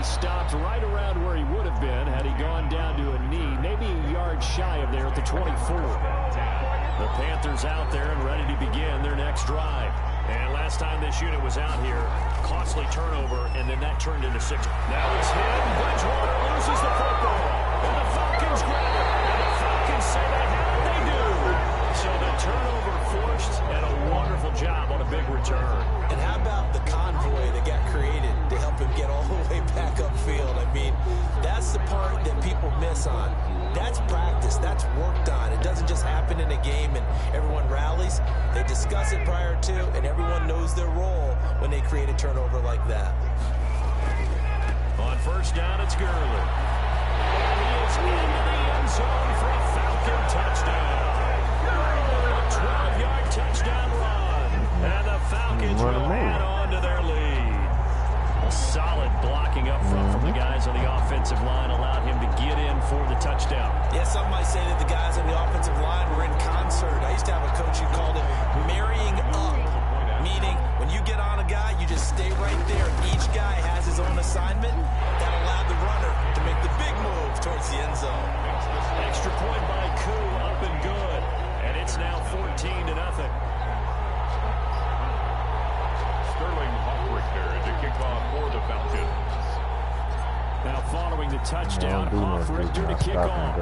stopped right around where he would have been had he gone down to a knee, maybe a yard shy of there at the 24. The Panthers out there and ready to begin their next drive. And last time this unit was out here, costly turnover, and then that turned into 6. Now it's him. Bridgewater loses the football. And the Falcons grab it. And the Falcons say they have it. They do. So the turnover forced, and a wonderful job on a big return. And how about the convoy that got created to help him get all the way back upfield? I mean, that's the part that people miss on. That's practice. That's worked on. It doesn't just happen in a game and everyone rallies. They discuss it prior to, and everyone knows their role when they create a turnover like that. On first down, it's Gurley. He is into the end zone for a Falcon touchdown. A 12-yard touchdown run. And the Falcons will add on to their lead. A solid blocking up front from the guys on the offensive line allowed him to get in for the touchdown. Yeah, some might say that the guys on the offensive line were in concert. I used to have a coach who called it marrying up, meaning when you get on a guy, you just stay right there. Each guy has his own assignment. That allowed the runner to make the big move towards the end zone. Extra point by Koo, up and good. And it's now 14-0. Sterling Hoffrichter to kick off for the Falcons. Now following the touchdown, Hoffrichter to kick off.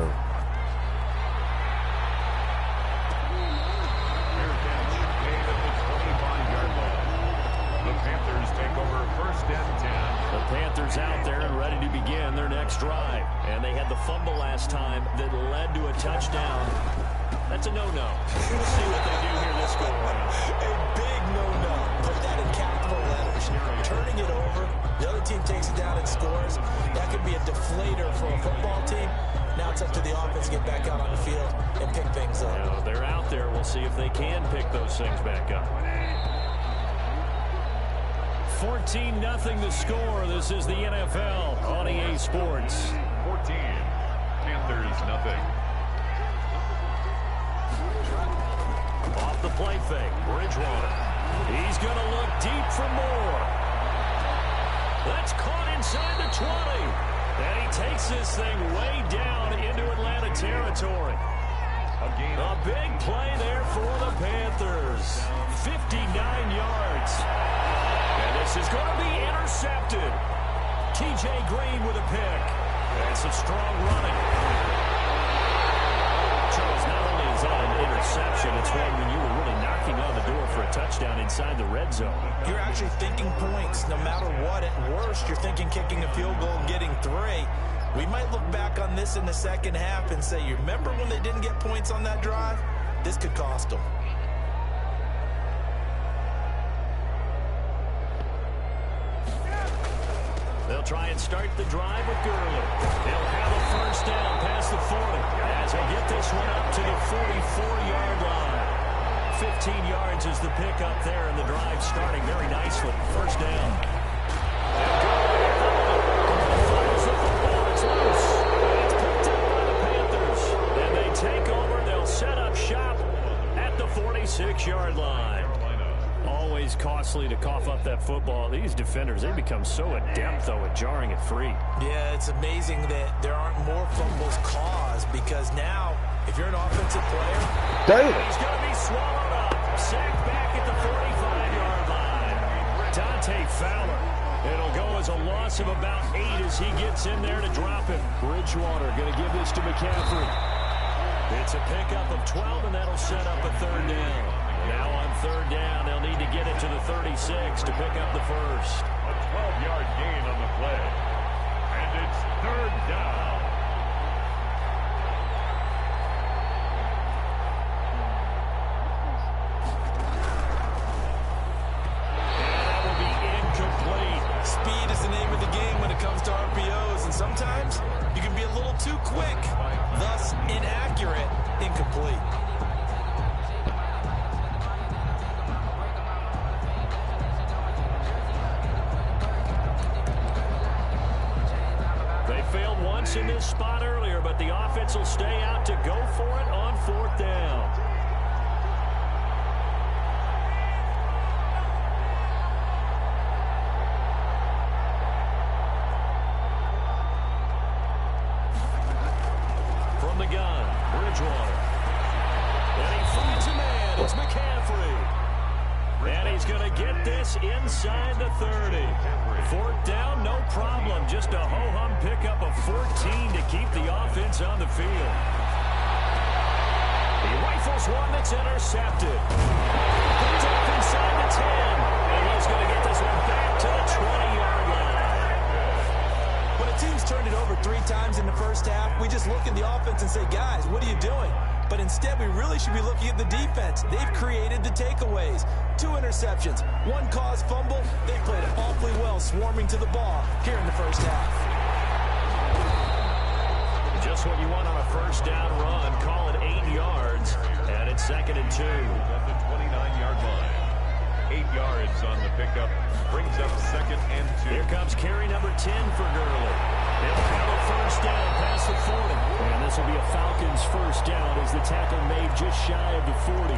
The Panthers take over first and 10. The Panthers out there and ready to begin their next drive. And they had the fumble last time that led to a touchdown. That's a no-no. We'll see what they do here this go around. A big no-no. Put that in capital letters. Turning it over. The other team takes it down and scores. That could be a deflator for a football team. Now it's up to the offense to get back out on the field and pick things up. You know, they're out there. We'll see if they can pick those things back up. 14-0 the score. This is the NFL on EA Sports. 14. Panthers nothing. Off the play fake, Bridgewater. He's going to look deep for more. That's caught inside the 20. And he takes this thing way down into Atlanta territory. A big play there for the Panthers. 59 yards. And this is going to be intercepted. TJ Green with a pick. And some strong running. Charles, not only is that an interception, it's one when you were really knocking on the door for a touchdown inside the red zone. You're actually thinking points. No matter what, at worst, you're thinking kicking a field goal and getting 3. We might look back on this in the second half and say, you remember when they didn't get points on that drive? This could cost them. They'll try and start the drive with Gurley. They'll have a first down past the 40 as they get this one up to the 44-yard line. 15 yards is the pickup there, and the drive starting very nicely. First down. And Gurley fires the football. It's loose. It's picked up by the Panthers. And they take over. They'll set up shop at the 46-yard line. Always costly to cough up that football. These defenders, they become so adept, though, at jarring it free. Yeah, it's amazing that there aren't more fumbles caused because now, if you're an offensive player, he's going to be swallowed up. Sacked back at the 45-yard line. Dante Fowler. It'll go as a loss of about 8 as he gets in there to drop it. Bridgewater going to give this to McCaffrey. It's a pickup of 12, and that'll set up a third down. Now on third down, they'll need to get it to the 36 to pick up the first. A 12-yard gain on the play. And it's third down. And that will be incomplete. speed is the name of the game when it comes to RPOs, and sometimes you can be a little too quick, thus inaccurate, incomplete. Failed once in this spot earlier, but the offense will stay out to go for it on fourth down. coverage one. And he finds a man. It's McCaffrey. And he's going to get this inside the 30. Fourth down, no problem. Just a ho-hum pickup of 14 to keep the offense on the field. He rifles one that's intercepted. Comes up inside the 10. And he's going to get this one back to the 20-yard line. When a team's turned it over 3 times in the first half, we just look at the offense and say, guys, what are you doing? But instead, we really should be looking at the defense. They've created the takeaways. 2 interceptions, 1 caused fumble. They played awfully well swarming to the ball here in the first half. Just what you want on a first down run. Call it 8 yards. And it's 2nd and 2. At the 29-yard line. 8 yards on the pickup. Brings up 2nd and 2. Here comes carry number 10 for Gurley. He'll have a first down past the 40. And this will be a Falcons first down as the tackle made just shy of the 40.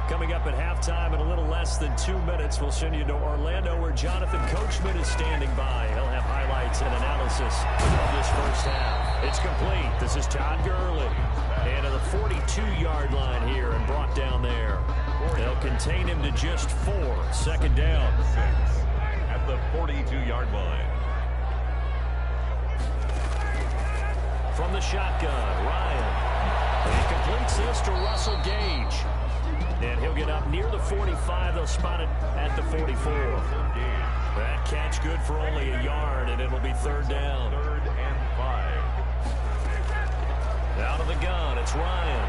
Coming up at halftime in a little less than 2 minutes, we'll send you to Orlando where Jonathan Coachman is standing by. He'll have highlights and analysis of this first half. It's complete. This is Todd Gurley. And to the 42-yard line here and brought down there. They'll contain him to just 4. 2nd down. 6 at the 42-yard line. From the shotgun, Ryan. He completes this to Russell Gage. And he'll get up near the 45. They'll spot it at the 44. That catch good for only a yard, and it'll be 3rd down. 3rd and 5. Out of the gun, it's Ryan.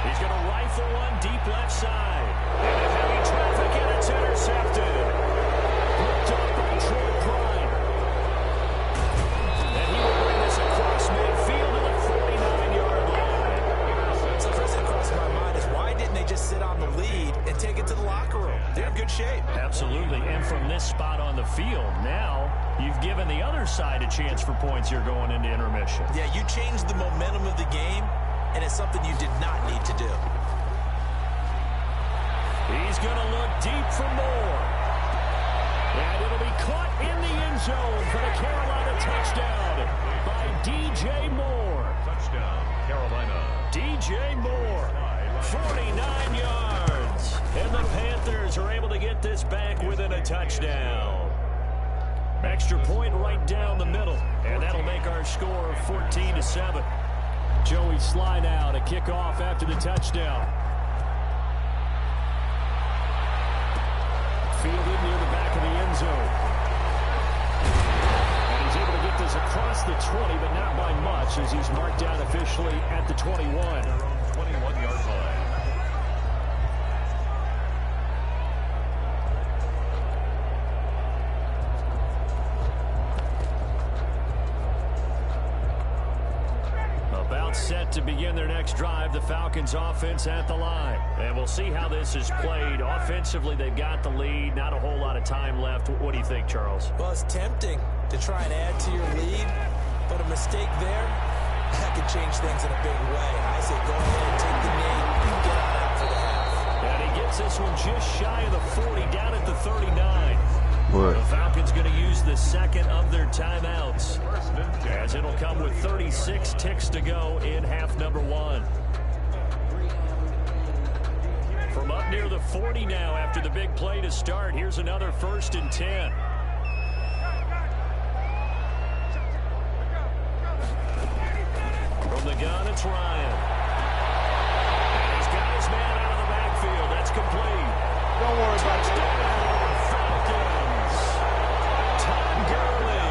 He's going to rifle one deep left side. And in heavy traffic, and it's intercepted. Picked up by Troy Prime. And he will bring this across midfield to the 49-yard line. So the first thing that crosses my mind is why didn't they just sit on the lead and take it to the locker room? They're in good shape. Absolutely. And from this spot on the field, now you've given the other side a chance for points here going into intermission. Yeah, you changed the momentum of the game, and it's something you did not need to do. He's going to look deep for more. And it'll be caught in the end zone for the Carolina touchdown by DJ Moore. Touchdown, Carolina. DJ Moore, 49 yards. And the Panthers are able to get this back within a touchdown. Extra point right down the middle. And that'll make our score 14-7. Joey Sly now to kick off after the touchdown. Fielded near the back of the end zone. And he's able to get this across the 20, but not by much as he's marked down officially at the 21. 21-yard line. About set to begin their next drive, the Falcons offense at the line. And we'll see how this is played. Offensively, they've got the lead. Not a whole lot of time left. What do you think, Charles? Well, it's tempting to try and add to your lead, but a mistake there, that could change things in a big way. I say go ahead, take the knee, and get on out for the half. And he gets this one just shy of the 40, down at the 39. What? The Falcons going to use the second of their timeouts, as it'll come with 36 ticks to go in half number 1. From up near the 40 now after the big play to start, here's another 1st and 10. From the gun, it's Ryan. And he's got his man out of the backfield. That's complete. Don't worry about Touchdown, Falcons. Todd Gurley.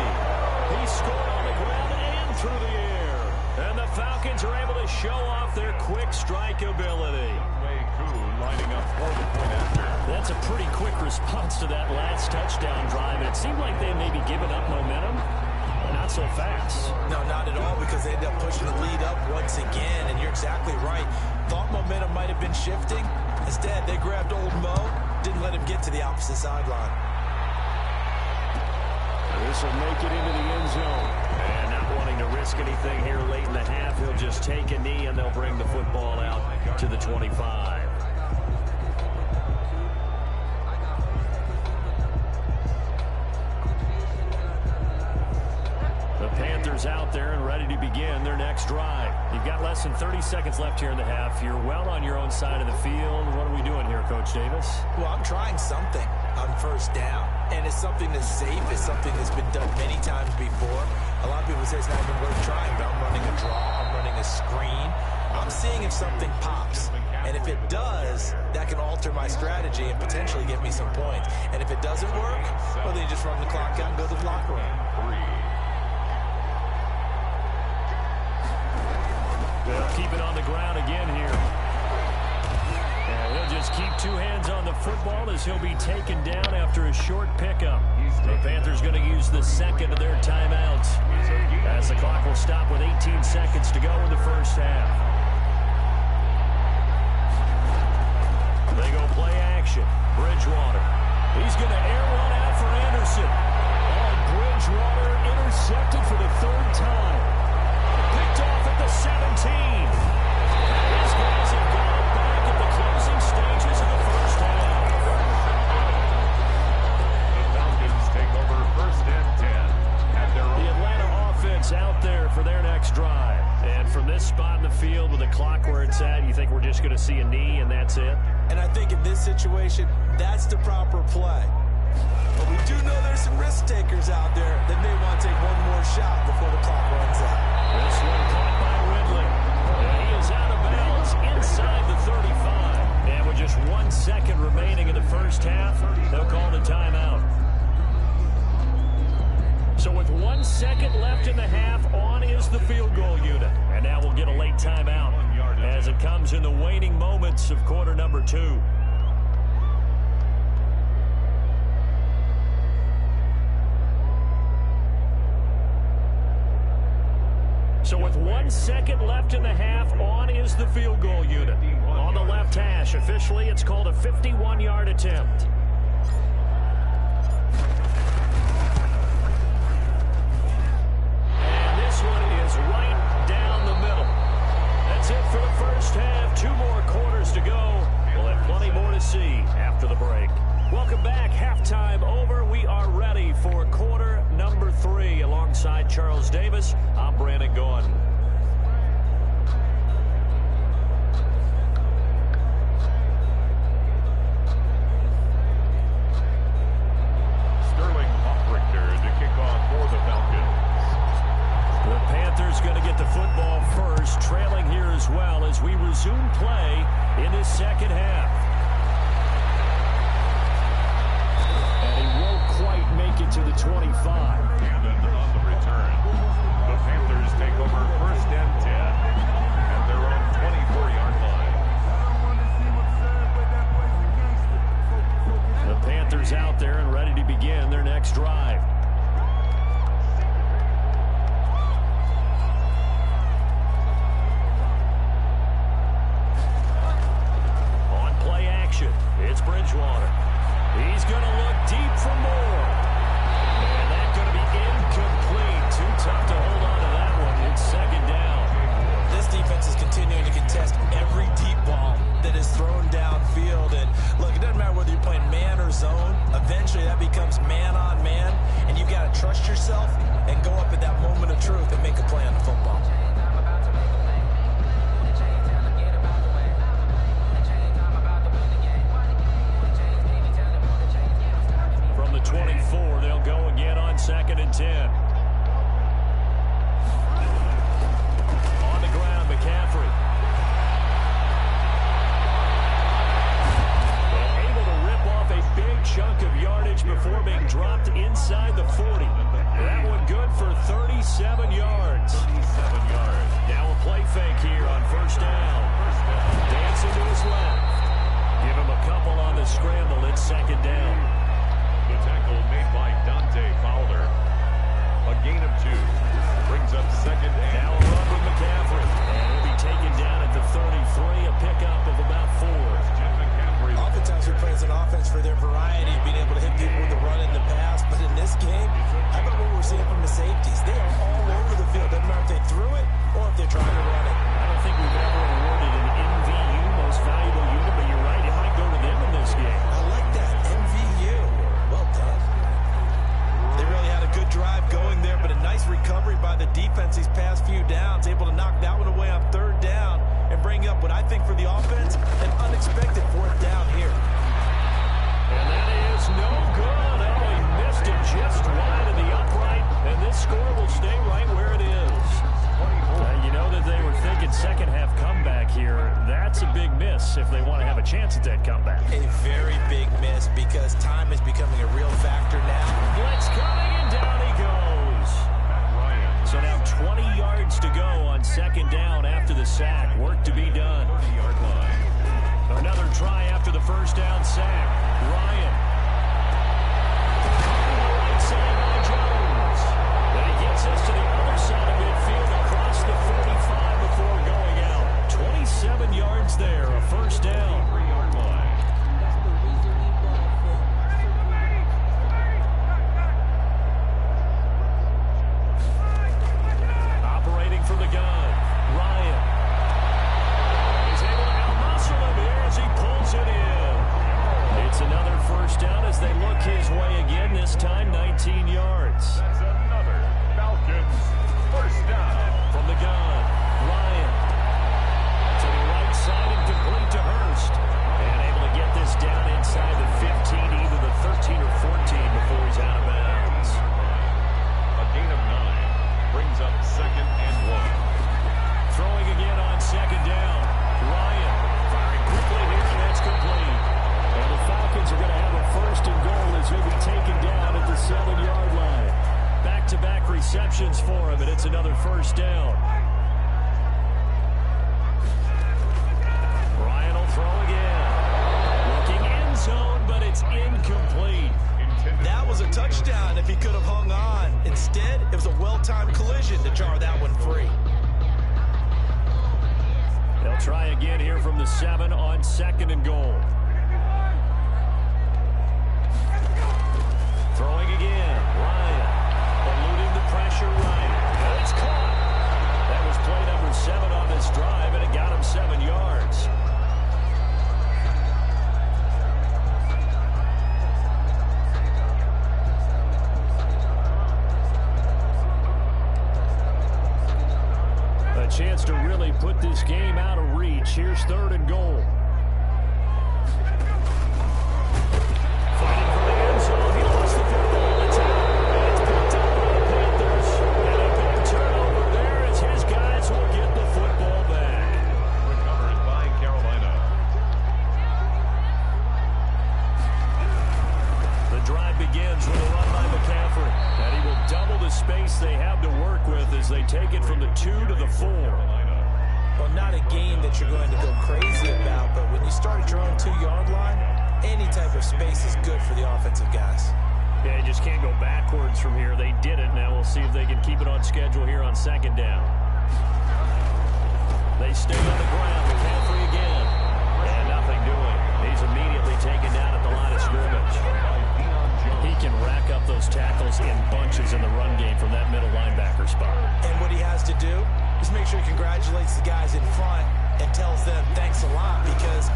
He scored on the ground and through the air. And the Falcons are able to show off their quick strike ability. Lining up for the point after. That's a pretty quick response to that last touchdown drive. It seemed like they may be giving up momentum, but not so fast. No, not at all, because they ended up pushing the lead up once again, and you're exactly right. Thought momentum might have been shifting. Instead, they grabbed old Mo, didn't let him get to the opposite sideline. This will make it into the end zone. And not wanting to risk anything here late in the half, he'll just take a knee, and they'll bring the football out to the 25. Panthers out there and ready to begin their next drive. You've got less than 30 seconds left here in the half. You're well on your own side of the field. What are we doing here, Coach Davis? Well, I'm trying something on first down, and it's something that's safe. It's something that's been done many times before. A lot of people say it's not even worth trying, but I'm running a draw. I'm running a screen. I'm seeing if something pops. And if it does, that can alter my strategy and potentially get me some points. And if it doesn't work, well, then you just run the clock out and go to the locker room. They'll keep it on the ground again here. And he'll just keep two hands on the football as he'll be taken down after a short pickup. The Panthers going to use the second of their timeouts as the clock will stop with 18 seconds to go in the first half. They go play action. Bridgewater. He's going to air one out for Anderson. Oh, Bridgewater intercepted for the third time. Picked off at the 17. These guys have got it back at the closing stages of the first half. The Falcons take over first and 10 at their own. The Atlanta offense out there for their next drive. And from this spot in the field with the clock where it's at, you think we're just going to see a knee and that's it? And I think in this situation, that's the proper play. But we do know there's some risk takers out there that may want to take one more shot before the clock runs out. This one caught by Ridley. And he is out of bounds inside the 35. And with just 1 second remaining in the first half, they'll call the timeout. So with 1 second left in the half, on is the field goal unit. And now we'll get a late timeout as it comes in the waning moments of quarter number 2. So with 1 second left in the half, on is the field goal unit. On the left hash, officially it's called a 51-yard attempt. And this one is right down the middle. That's it for the first half. 2 more quarters to go. We'll have plenty more to see after the break. Welcome back. Halftime over. We are ready for quarter number 3. Alongside Charles Davis, I'm Brandon Gordon. Sterling Hoffrichter to kick off for the Falcons. The Panthers going to get the football first, trailing here as well as we resume play in this second half. And he won't quite make it to the 25. And then on the return, the Panthers take over first and 10 at their own 24-yard line. The Panthers out there and ready to begin their next drive. On play action, it's Bridgewater. He's going to look deep for more. And that's going to be incomplete. Too tough to hold on to that one. It's second down. This defense is continuing to contest every deep ball that is thrown downfield. And look, it doesn't matter whether you're playing man or zone. Eventually that becomes man on man. And you've got to trust yourself and go up at that moment of truth and make a play on the football. From the 24, they'll go again on second and 10. On the ground, McCaffrey. And able to rip off a big chunk of yardage before being dropped inside the 40. That one good for 37 yards. 37 yards. Now a play fake here on first down. Dancing to his left. Give him a couple on the scramble. It's second down. The tackle made by Dante Fowler. A gain of 2. Brings up second and Now a run with McCaffrey. And he'll be taken down at the 33. A pickup of about 4. Jim McCaffrey. Oftentimes we praise an offense for their variety of being able to hit people with the run in the pass. But in this game, how about what we're seeing from the safeties? They are all over the field. Doesn't matter if they threw it or if they're trying to run it. I don't think we've ever awarded an MVU, most valuable unit, but you're right, it might go to them in this game. I like that. MVU. Well done. They really had a good drive going there, but a nice recovery by the defense. for the offense. An unexpected fourth down here. And that is no good. Oh, he missed it just wide of the upright, and this score will stay right where it is. You know that they were thinking second half comeback here. That's a big miss if they want to have a chance at that comeback. A very big miss because time is becoming a real factor now. Blitz coming, and down he goes. So now 20 yards to go on second down after the sack. Work to be done. Another try after the first down sack. Ryan. On the right side by Jones. Then he gets us to the other side of midfield across the 45 before going out. 27 yards there, a first down. 3-yard line. Operating from the gun. Ryan. He's able to out-muscle him here as he pulls it in. It's another first down as they look his way again, this time 19 yards. That's another Falcons first down. From the gun, Ryan. To the right side and complete to Hurst. And able to get this down inside the 15, either the 13 or 14 before he's out of bounds. A gain of 9 brings up 2nd and 1. Throwing again on second down. Ryan firing quickly here, and that's complete. And the Falcons are going to have a first and goal as he'll be taken down at the 7-yard line. Back-to-back receptions for him, and it's another first down. Ryan will throw again. Looking end zone, but it's incomplete. That was a touchdown if he could have hung on. Instead, it was a well-timed collision to jar that one free. They'll try again here from the 7 on 2nd and goal. Throwing again. Ryan eluding the pressure right. And it's caught. That was play number 7 on this drive, and it got him 7 yards. A chance to really put this game out of reach. Here's 3rd and goal. Fighting for the end zone. He lost the football. It's out. It's picked up by the Panthers. And a big turnover there as his guys will get the football back. Recovered by Carolina. The drive begins with a run by McCaffrey. And he will double the space they have to work with as they take it from the 2 to the 4. Well, not a game that you're going to go crazy about, but when you start at your own 2-yard line, any type of space is good for the offensive guys. Yeah, you just can't go backwards from here. They did it. Now we'll see if they can keep it on schedule here on second down. They stay on the ground. McCaffrey again. And nothing doing. He's immediately taken down at the line of scrimmage. He can rack up those tackles in bunches in the run game from that middle linebacker spot. And what he has to do is make sure he congratulates the guys in front and tells them thanks a lot, because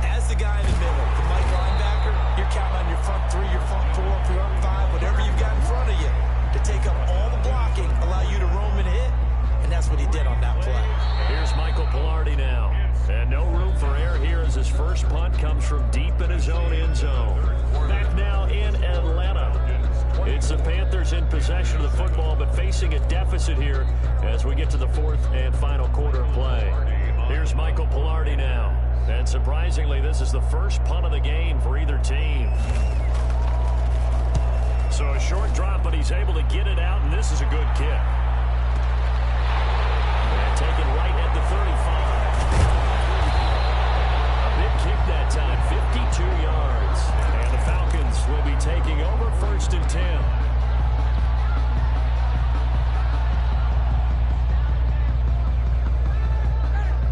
as the guy in the middle, the Mike linebacker, you're counting on your front 3, your front 4, your front 5, whatever you've got in front of you to take up all the blocking, allow you to roam and hit, and that's what he did on that play. Here's Michael Pilardi now. And no room for error here as his first punt comes from deep in his own end zone. Back now in Atlanta. It's the Panthers in possession of the football, but facing a deficit here as we get to the 4th and final quarter of play. Here's Michael Pilardi now. And surprisingly, this is the first punt of the game for either team. So a short drop, but he's able to get it out, and this is a good kick. And taken right at the 35. A big kick that time, 52 yards. And the Falcons will be taking over 1st and 10.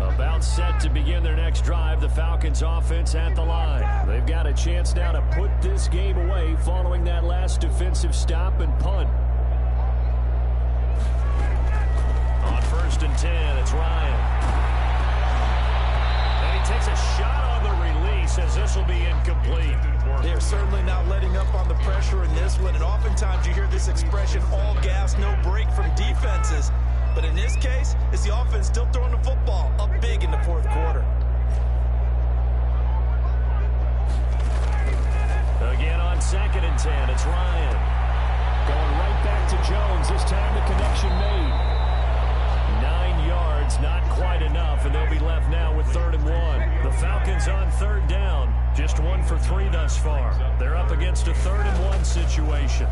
About set to begin their next drive, the Falcons offense at the line. They've got a chance now to put this game away following that last defensive stop and punt. On 1st and 10, it's Ryan. And he takes a shot on the release as this will be incomplete. They're certainly not letting up on the pressure in this one, and oftentimes you hear this expression, all gas, no break from defenses. But in this case, it's the offense still throwing the football up big in the 4th quarter. second and 10. It's Ryan. Going right back to Jones. This time the connection made. 9 yards, not quite enough, and they'll be left now with 3rd and 1. The Falcons on 3rd down. Just 1 for 3 thus far. They're up against a 3rd and 1 situation.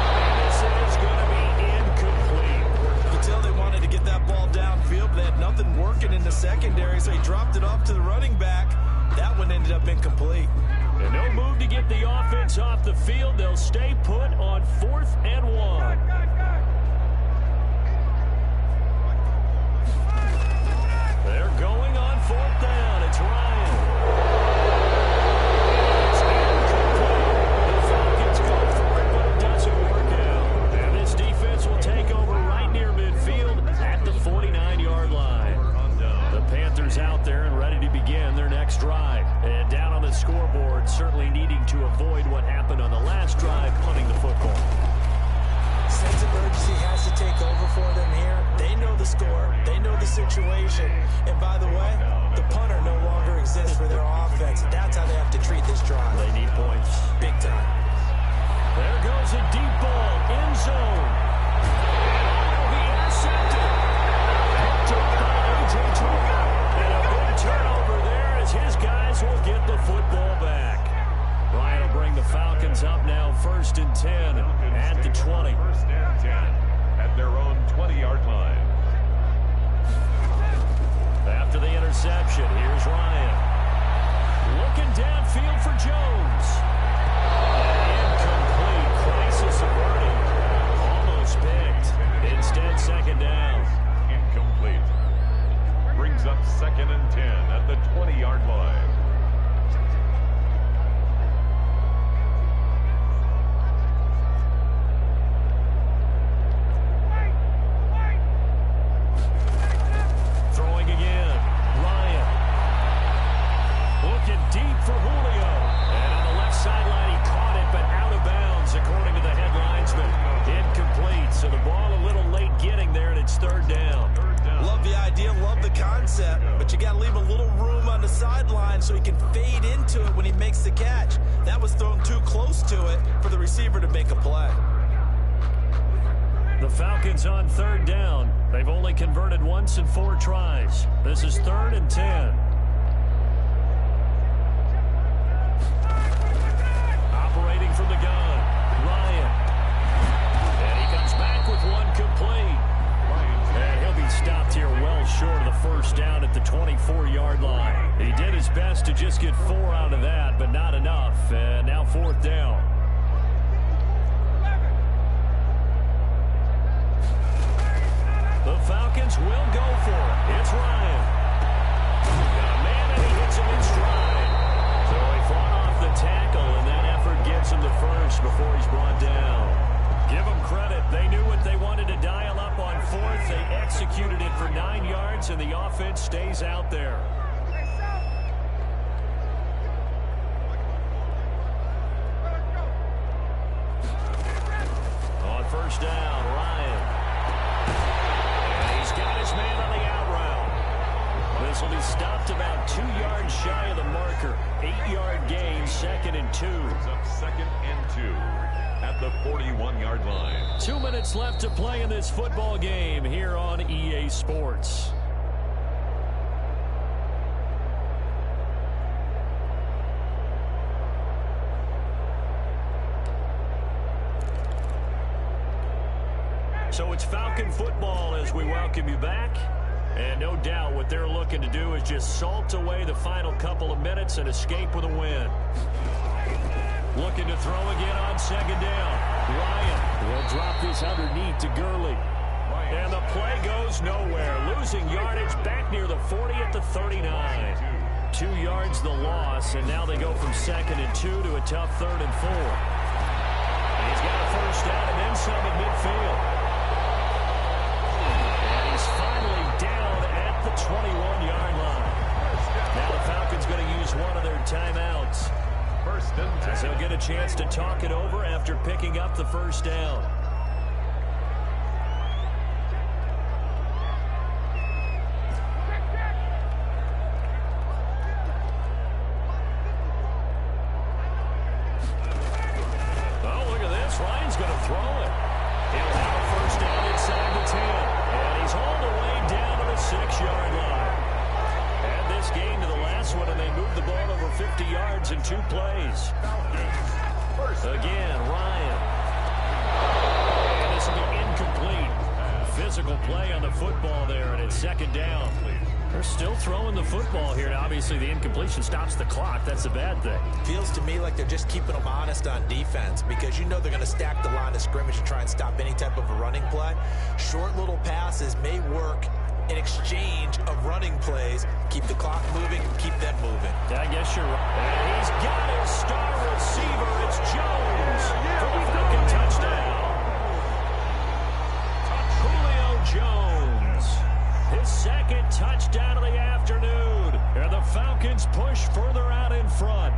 And this is going to be incomplete. You can tell they wanted to get that ball downfield, but they had nothing working in the secondary, so he dropped it off to the running back. That one ended up incomplete. And no move to get the offense off the field. They'll stay put on 4th and 1. They're going on 4th down. It's Ryan. It's incomplete. The Falcons go for it, but it doesn't work out. And this defense will take over right near midfield at the 49-yard line. The Panthers out there and ready to begin their next drive. And down on the scoreboard, certainly needing to avoid what happened on the last drive, punting the football. Sense of urgency has to take over for them here. They know the score. They know the situation. And by the way, the punter no longer exists for their offense. That's how they have to treat this drive. They need points. Big time. There goes a deep ball, end zone. And will be intercepted. Picked up by JHorry. And a good turnover there as his guys will get the football back. Ryan will bring the Falcons up now 1st and 10 at the 20. 1st and 10 at their own 20-yard line. After the interception, here's Ryan. Looking downfield for Jones. Incomplete. Crisis averted. Almost picked. Instead, 2nd down. Incomplete. Brings up 2nd and 10 at the 20-yard line. Throwing again. Ryan. Looking deep for Julio. And on the left sideline, he caught it, but out of bounds, according to the head linesman. Incomplete. So the ball a little late getting there, and it's 3rd down. Love the idea, love the concept, but you got to leave a little room on the sideline so he can fade into it when he makes the catch. That was thrown too close to it for the receiver to make a play. The Falcons on 3rd down. They've only converted once in 4 tries. This is 3rd and 10. Operating from the gun, Ryan. And he comes back with one complete. And he'll be stopped here well short of the 1st down at the 24-yard line. He did his best to just get 4 out of that, but not enough. And now 4th down. The Falcons will go for it. It's Ryan. Got a man, and he hits him in stride. So he fought off the tackle, and that effort gets him the 1st before he's brought down. Give them credit. They knew what they wanted to dial up on 4th. They executed it for 9 yards, and the offense stays out there. On 1st down, Ryan. And he's got his man on the out route. This will be stopped about 2 yards shy of the marker. 8-yard gain, 2nd and 2. Brings up 2nd and 2 at the 41-yard line. 2 minutes left to play in this football game here on EA Sports. So it's Falcon football as we welcome you back. And no doubt what they're looking to do is just salt away the final couple of minutes and escape with a win. Looking to throw again on 2nd down. Ryan will drop this underneath to Gurley. And the play goes nowhere. Losing yardage back near the 40 at the 39. 2 yards the loss, and now they go from 2nd and 2 to a tough 3rd and 4. And he's got a 1st down and then some at midfield. And he's finally down at the 21-yard line. Now the Falcons going to use one of their timeouts. 1st and 10. As they'll get a chance to talk it over after picking up the 1st down. Falcons going to throw it. He'll have a first down inside the 10. And he's hauled away down to the 6-yard line. And this game to the last one, and they moved the ball over 50 yards in 2 plays. Again, Ryan. And this will be incomplete. Physical play on the football there, and it's 2nd down. They're still throwing the football here. Now, obviously, the incompletion stops the clock. That's a bad thing. Feels to me like they're just keeping them honest on defense because you know they're going to stack the line of scrimmage and try and stop any type of a running play. Short little passes may work in exchange of running plays. Keep the clock moving, keep them moving. I guess you're right. And he's got his star receiver. It's Jones for the Falcon touchdown. Julio Jones. His 2nd touchdown of the afternoon. And the Falcons push further out in front.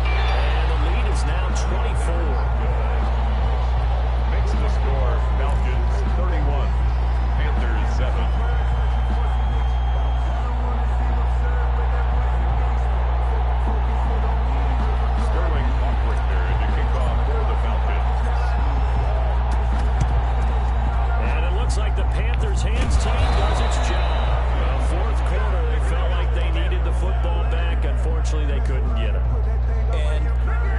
And the lead is now 24. Makes the score Falcons 31, Panthers 7. Like the Panthers' hands team does its job. 4th quarter, they felt like they needed the football back. Unfortunately, they couldn't get it. And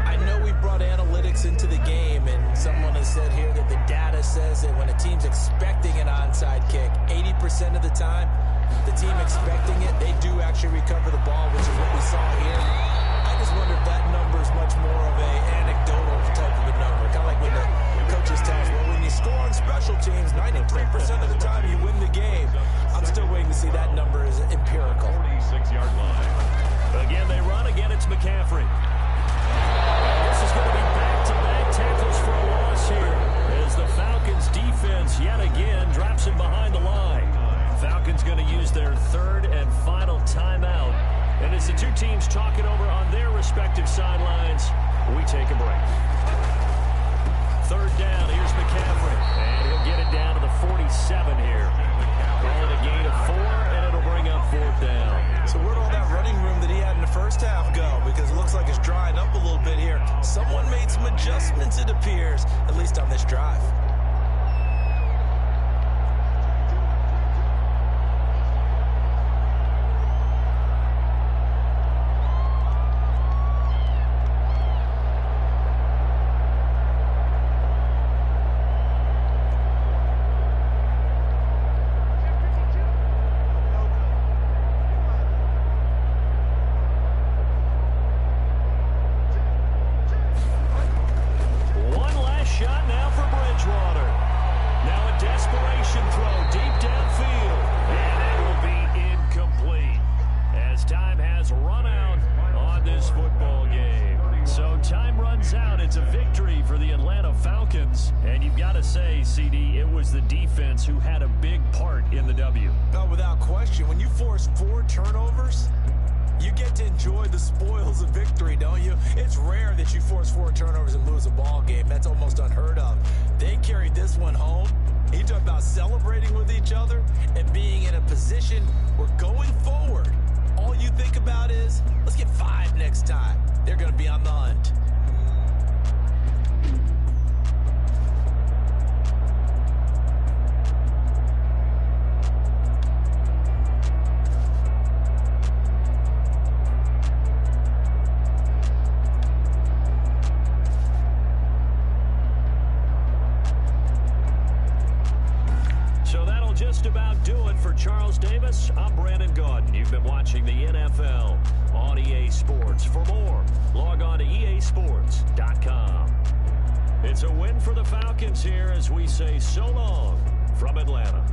I know we brought analytics into the game, and someone has said here that the data says that when a team's expecting an onside kick, 80% of the time, the team expecting it, they do actually recover the ball, which is what we saw here. I just wonder if that number is much more of an anecdotal type of a number. Kind of like when the coaches tell us, well, when you score on special teams, 93% of the time you win the game. I'm still waiting to see that number is empirical. 46-yard line. Again, they run. Again, it's McCaffrey. This is going to be back-to-back tackles for a loss here as the Falcons defense yet again drops him behind the line. Falcons going to use their 3rd and final timeout. And as the 2 teams talk it over on their respective sidelines, we take a break. 3rd down, here's McCaffrey. And he'll get it down to the 47 here. Calling a gain of 4, and it'll bring up 4th down. So where'd all that running room that he had in the first half go? Because it looks like it's drying up a little bit here. Someone made some adjustments, it appears, at least on this drive. Who had a big part in the W. No, without question. When you force 4 turnovers, you get to enjoy the spoils of victory, don't you? It's rare that you force 4 turnovers and lose a ball game. That's almost unheard of. They carried this one home. You talk about celebrating with each other and being in a position where going forward, all you think about is, let's get 5 next time. They're going to be on the hunt. Just about do it for Charles Davis. I'm Brandon Gaudin. You've been watching the NFL on EA Sports. For more, log on to easports.com. It's a win for the Falcons here as we say so long from Atlanta.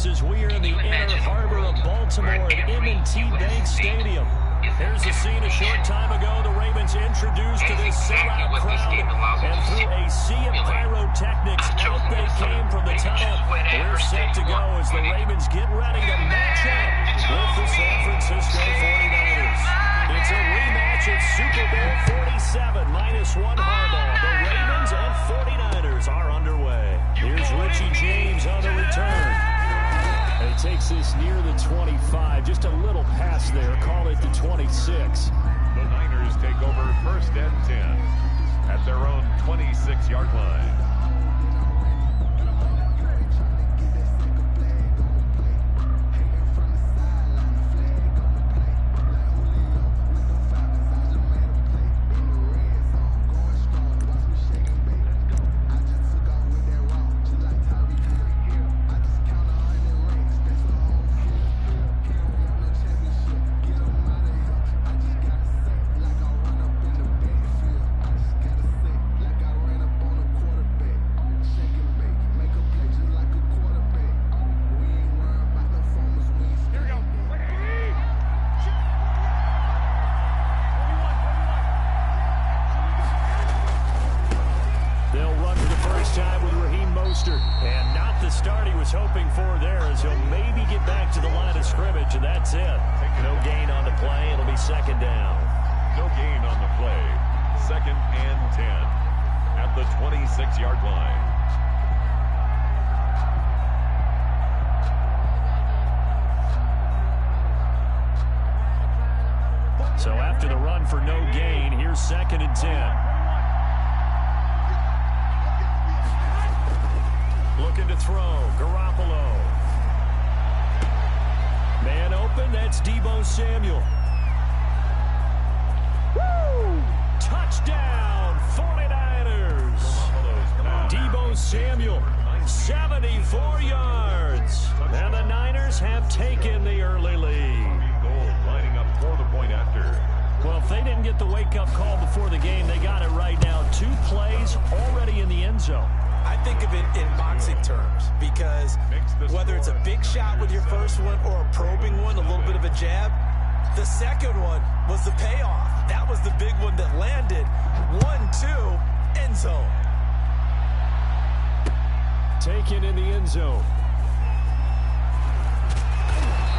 as we are in the inner harbor of Baltimore at M&T Bank Stadium. Here's the scene a short time ago. The Ravens introduced to this sellout crowd, and through a sea of pyrotechnics, out they came from the tunnel. We're set to go as the Ravens get ready to match up with the San Francisco 49ers. It's a rematch of Super Bowl 47 -1 Harbaugh. The Ravens and 49ers are underway. Here's Richie James on the return. And he takes this near the 25, just a little pass there, call it the 26. The Niners take over 1st and 10 at their own 26-yard line. And not the start he was hoping for there, as he'll maybe get back to the line of scrimmage, and that's it. No gain on the play. It'll be 2nd down. No gain on the play. 2nd and 10 at the 26-yard line. So after the run for no gain, here's 2nd and 10. Looking to throw, Garoppolo. Man open, that's Deebo Samuel. Woo! Touchdown, 49ers. Deebo Samuel, 74 yards. And the Niners have taken the early lead. Lining up for the point after. Well, if they didn't get the wake-up call before the game, they got it right now. 2 plays already in the end zone. I think of it in boxing terms, because whether it's a big shot with your first one or a probing one, a little bit of a jab, the second one was the payoff. That was the big one that landed. 1-2, end zone. Taken in the end zone.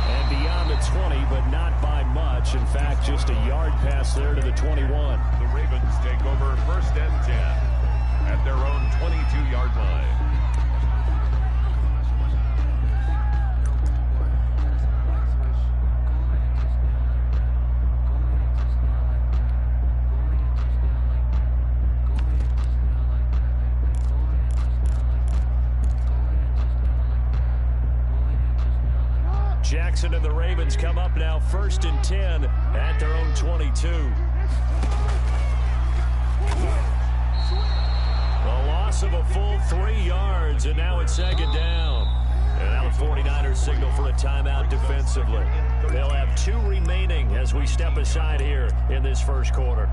And beyond the 20, but not by much. In fact, just a yard pass there to the 21. The Ravens take over 1st and 10 at their own 22-yard line. Jackson and the Ravens come up now 1st and 10 at their own 22. A loss of a full 3 yards, and now it's 2nd down. And now the 49ers signal for a timeout defensively. They'll have 2 remaining as we step aside here in this first quarter.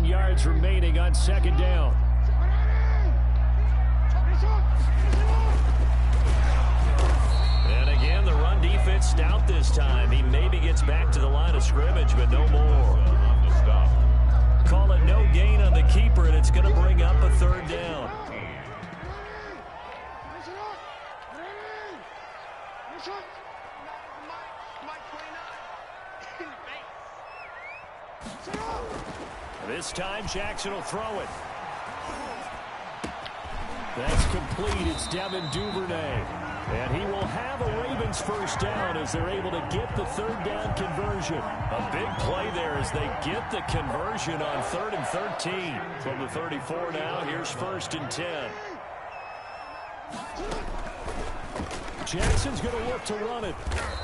Yards remaining on 2nd down. And again, the run defense stout this time. He maybe gets back to the line of scrimmage, but no more. Call it no gain on the keeper, and it's going to bring up a 3rd down. This time, Jackson will throw it. That's complete. It's Devin Duvernay. And he will have a Ravens 1st down as they're able to get the 3rd down conversion. A big play there as they get the conversion on 3rd and 13. From the 34 now, here's 1st and 10. Jackson's going to look to run it.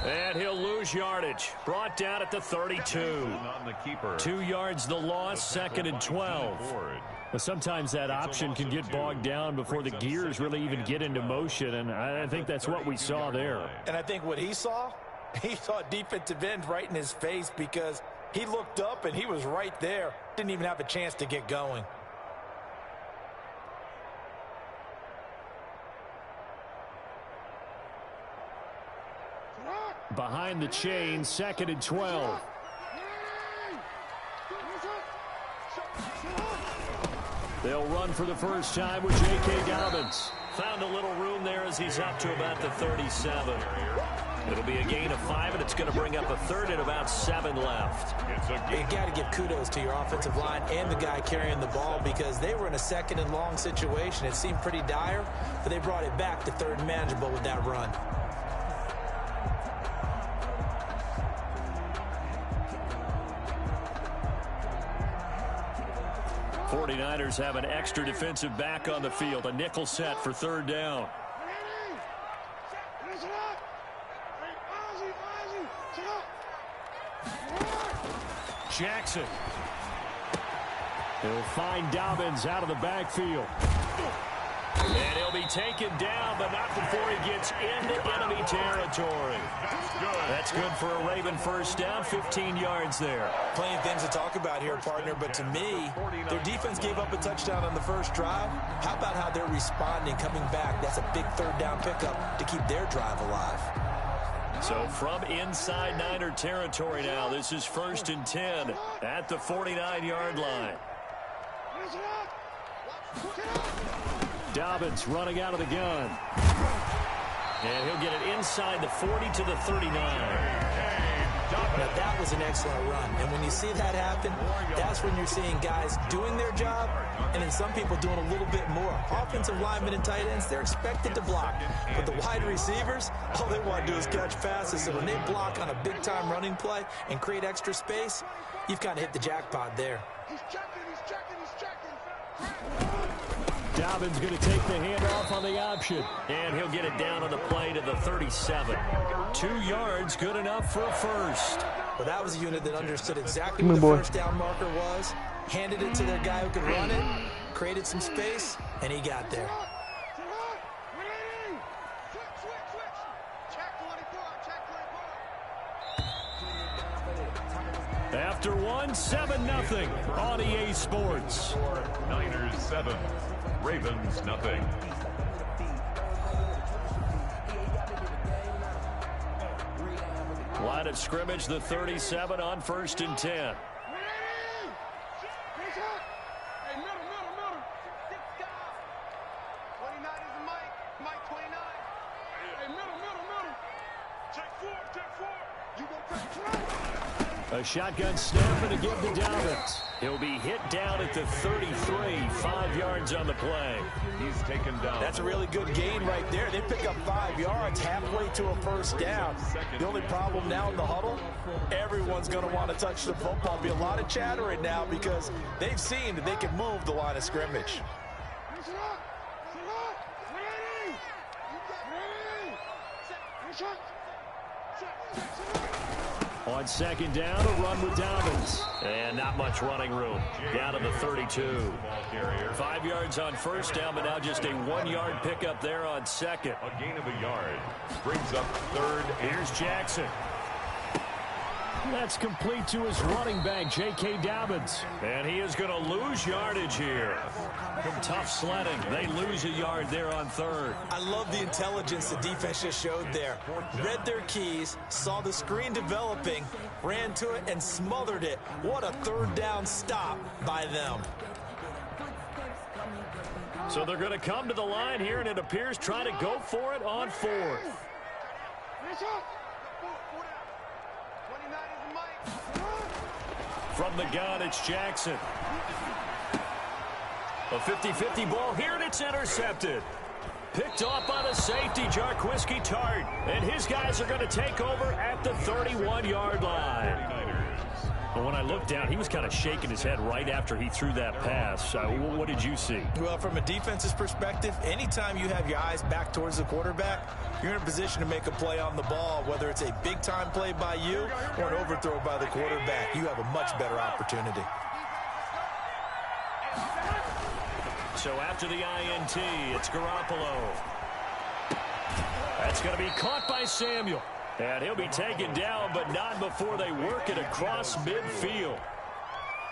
And he'll lose yardage. Brought down at the 32. 2 yards the loss, 2nd and 12. But sometimes that option can get bogged down before the gears really even get into motion, and I think that's what we saw there. And I think what he saw defensive end right in his face, because he looked up and he was right there. Didn't even have a chance to get going. Behind the chain, 2nd and 12. They'll run for the first time with J.K. Dobbins. Found a little room there as he's up to about the 37. It'll be a gain of 5, and it's going to bring up a 3rd and about 7 left. You got to give kudos to your offensive line and the guy carrying the ball, because they were in a 2nd and long situation. It seemed pretty dire, but they brought it back to 3rd and manageable with that run. '49ers have an extra defensive back on the field. A nickel set for 3rd down. Jackson. He'll find Dobbins out of the backfield. And he'll be taken down, but not before he gets into enemy territory. That's good for a Raven first down, 15 yards there. Plenty of things to talk about here, partner, but to me, their defense gave up a touchdown on the first drive. How about how they're responding, coming back? That's a big 3rd down pickup to keep their drive alive. So from inside Niner territory now, this is 1st and 10 at the 49-yard line. Dobbins running out of the gun. And he'll get it inside the 40 to the 39. Now, that was an excellent run. And when you see that happen, that's when you're seeing guys doing their job, and then some people doing a little bit more. Offensive linemen and tight ends, they're expected to block. But the wide receivers, all they want to do is catch passes. So when they block on a big-time running play and create extra space, you've kind of hit the jackpot there. He's checking, he's checking, he's checking. Dobbins going to take the handoff on the option. And he'll get it down on the play to the 37. 2 yards, good enough for a first. Well, that was a unit that understood exactly what the first down marker was, handed it to their guy who could run it, created some space, and he got there. After one, 7-0 on EA Sports. Niners 7, Ravens nothing. Line of scrimmage, the 37 on 1st and 10. A shotgun snap and a give to Dobbins. He'll be hit down at the 33, 5 yards on the play. He's taken down. That's a really good gain right there. They pick up 5 yards halfway to a first down. The only problem now in the huddle, everyone's going to want to touch the football. Be a lot of chattering now because they've seen that they can move the line of scrimmage. On 2nd down, a run with Dobbins. And not much running room. Down to the 32. 5 yards on first down, but now just a 1-yard pickup there on 2nd. A gain of a yard. Brings up 3rd. Here's Jackson. That's complete to his running back, J.K. Dobbins. And he is going to lose yardage here. From tough sledding, they lose a yard there on 3rd. I love the intelligence the defense just showed there. Read their keys, saw the screen developing, ran to it, and smothered it. What a 3rd down stop by them. So they're going to come to the line here, and it appears trying to go for it on 4th. From the gun, it's Jackson. A 50-50 ball here, and it's intercepted. Picked off by the safety, Jarquiski Tart. And his guys are going to take over at the 31-yard line. Well, when I looked down, he was kind of shaking his head right after he threw that pass. What did you see? Well, from a defense's perspective, anytime you have your eyes back towards the quarterback, you're in a position to make a play on the ball, whether it's a big-time play by you or an overthrow by the quarterback. You have a much better opportunity. So after the INT, it's Garoppolo. That's going to be caught by Samuel. And he'll be taken down, but not before they work it across midfield.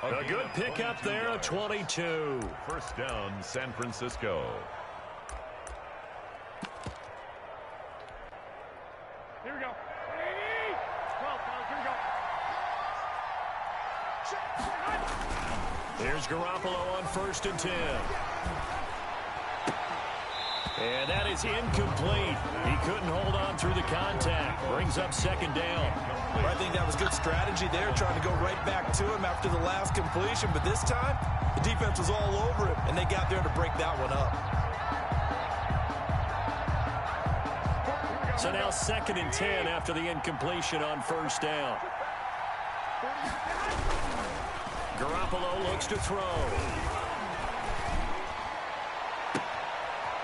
A good pickup there, a 22. First down, San Francisco. Here we go. 12, here we go. Here's Garoppolo on 1st and 10. And that is incomplete. He couldn't hold on through the contact. Brings up 2nd down. I think that was good strategy there, trying to go right back to him after the last completion. But this time, the defense was all over him, and they got there to break that one up. So now 2nd and 10 after the incompletion on 1st down. Garoppolo looks to throw.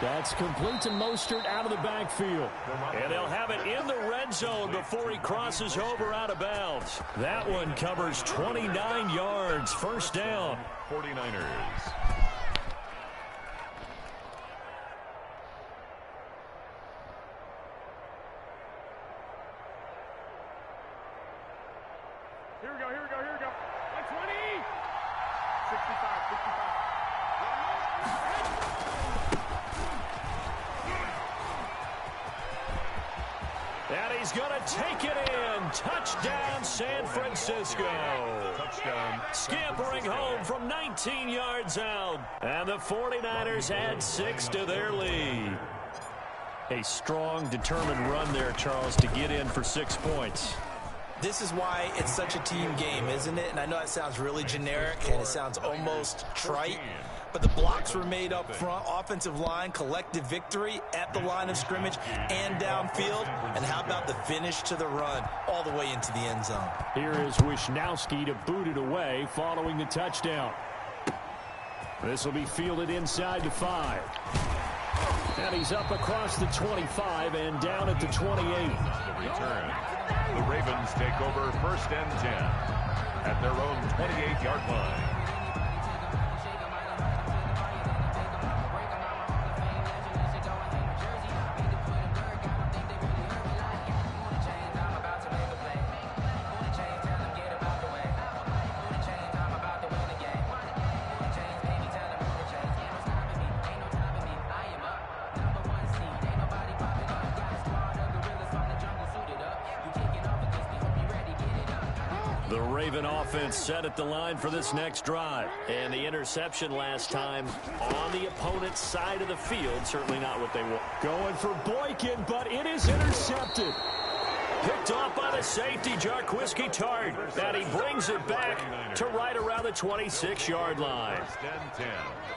That's complete to Mostert out of the backfield. And they'll have it in the red zone before he crosses over out of bounds. That one covers 29 yards. 1st down. 49ers. Here we go, here we go, here we go. 120. 65, 65. And he's going to take it in. Touchdown, San Francisco. Touchdown. Scampering home from 19 yards out. And the 49ers add 6 to their lead. A strong, determined run there, Charles, to get in for 6 points. This is why it's such a team game, isn't it? And I know it sounds really generic and it sounds almost trite, but the blocks were made up front, offensive line, collective victory at the line of scrimmage and downfield. And how about the finish to the run all the way into the end zone? Here is Wisnowski to boot it away following the touchdown. This will be fielded inside the 5. And he's up across the 25 and down at the 28. Return. The Ravens take over 1st and 10 at their own 28-yard line. The Raven offense set at the line for this next drive. And the interception last time on the opponent's side of the field. Certainly not what they want. Going for Boykin, but it is intercepted. Picked off by the safety, Jarquiski Tart. And he brings it back to right around the 26-yard line. 1st and 10.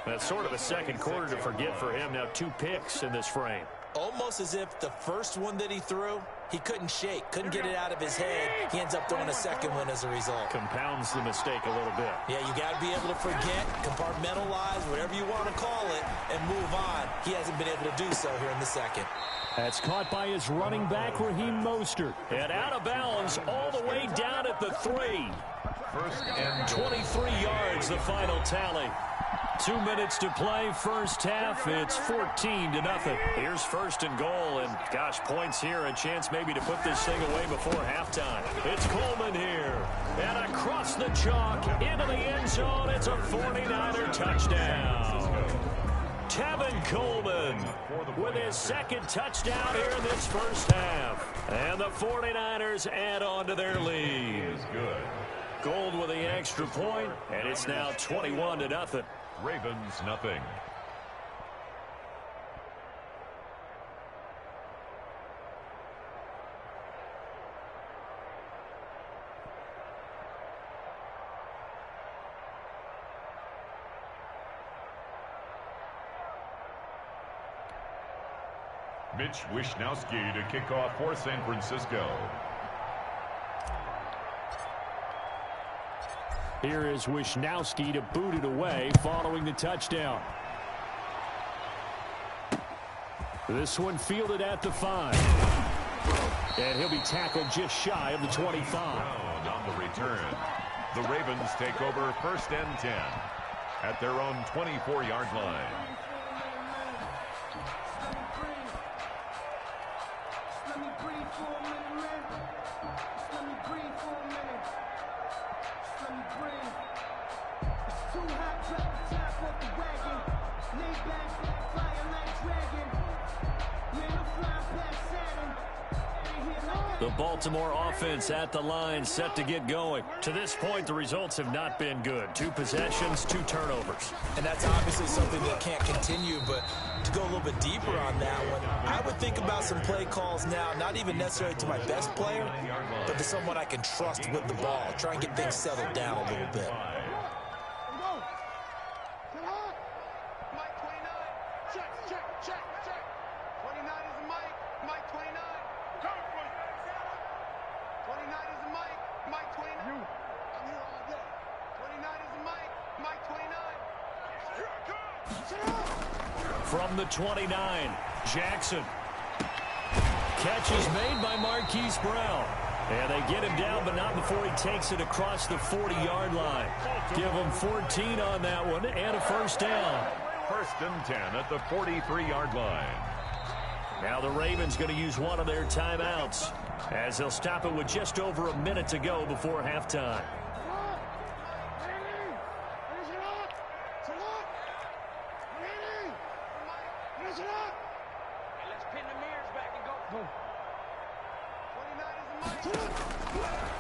That's sort of a second quarter to forget for him. Now 2 picks in this frame. Almost as if the first one that he threw, he couldn't shake, couldn't get it out of his head. He ends up throwing a second one as a result. Compounds the mistake a little bit. Yeah, you got to be able to forget, compartmentalize, whatever you want to call it, and move on. He hasn't been able to do so here in the second. That's caught by his running back, Raheem Mostert. And out of bounds all the way down at the 3. 1st and 23 yards, the final tally. 2 minutes to play, first half. It's 14-0. Here's 1st and goal, and gosh, points here. A chance maybe to put this thing away before halftime. It's Coleman here, and across the chalk into the end zone. It's a 49er touchdown. Tevin Coleman with his 2nd touchdown here in this first half. And the 49ers add on to their lead. is good. Gold with the extra point, and it's now 21-0. Ravens nothing. Mitch Wisnowski to kick off for San Francisco. Here is Wisnowski to boot it away following the touchdown. This one fielded at the 5. And he'll be tackled just shy of the 25. On the return, the Ravens take over 1st and 10 at their own 24-yard line. The Baltimore offense at the line, set to get going. To this point, the results have not been good. 2 possessions, 2 turnovers. And that's obviously something that can't continue, but to go a little bit deeper on that one, I would think about some play calls now, not even necessarily to my best player, but to someone I can trust with the ball. Try and get things settled down a little bit. From the 29, Jackson. Catch is made by Marquise Brown. And they get him down, but not before he takes it across the 40-yard line. Give him 14 on that one and a 1st down. 1st and 10 at the 43-yard line. Now the Ravens going to use one of their timeouts as they'll stop it with just over a minute to go before halftime.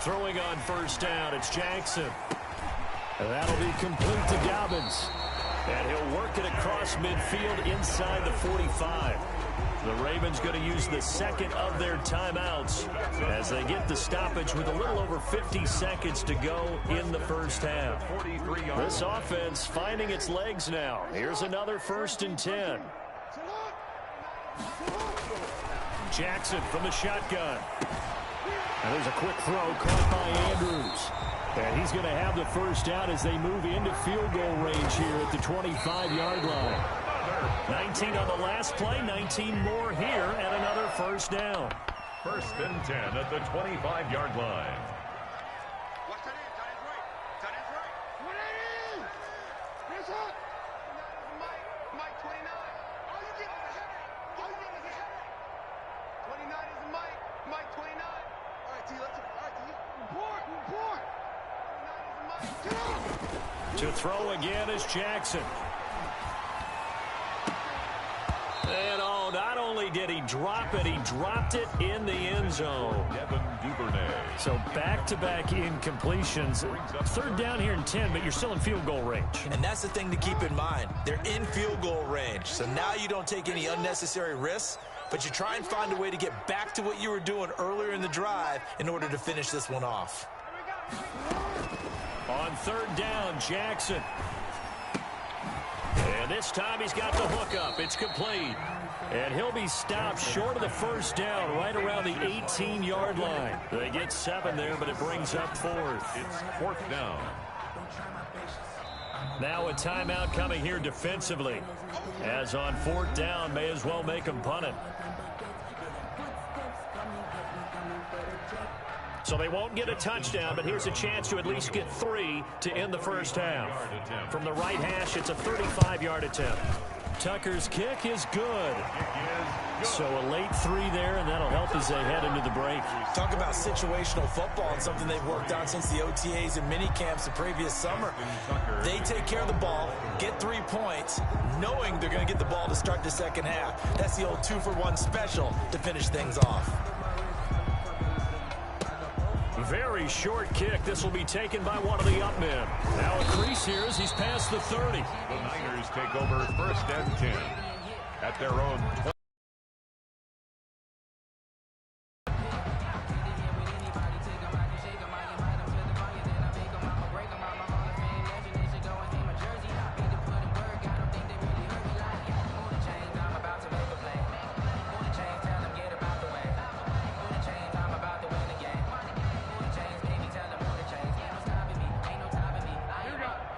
Throwing on 1st down, it's Jackson. And that'll be complete to Dobbins. And he'll work it across midfield inside the 45. The Ravens going to use the 2nd of their timeouts as they get the stoppage with a little over 50 seconds to go in the 1st half. This offense finding its legs now. Here's another 1st and 10. Jackson from the shotgun. And there's a quick throw caught by Andrews. And he's going to have the 1st down as they move into field goal range here at the 25-yard line. 19 on the last play, 19 more here, and another 1st down. 1st and 10 at the 25-yard line. To throw again is Jackson. And not only did he drop it, he dropped it in the end zone. So back-to-back incompletions. 3rd down here and 10, but you're still in field goal range. And that's the thing to keep in mind. They're in field goal range. So now you don't take any unnecessary risks, but you try and find a way to get back to what you were doing earlier in the drive in order to finish this one off. On 3rd down, Jackson. And this time he's got the hook up. It's complete. And he'll be stopped short of the 1st down right around the 18-yard line. They get 7 there, but it brings up 4th. It's 4th down. Now a timeout coming here defensively. As on 4th down, may as well make him punt it. So they won't get a touchdown, but here's a chance to at least get 3 to end the 1st half. From the right hash, it's a 35-yard attempt. Tucker's kick is good. So a late 3 there, and that'll help as they head into the break. Talk about situational football and something they've worked on since the OTAs and mini camps the previous summer. They take care of the ball, get 3 points, knowing they're going to get the ball to start the 2nd half. That's the old 2-for-1 special to finish things off. Very short kick. This will be taken by one of the up men. Now a crease here as he's past the 30. The Niners take over 1st and 10 at their own 20.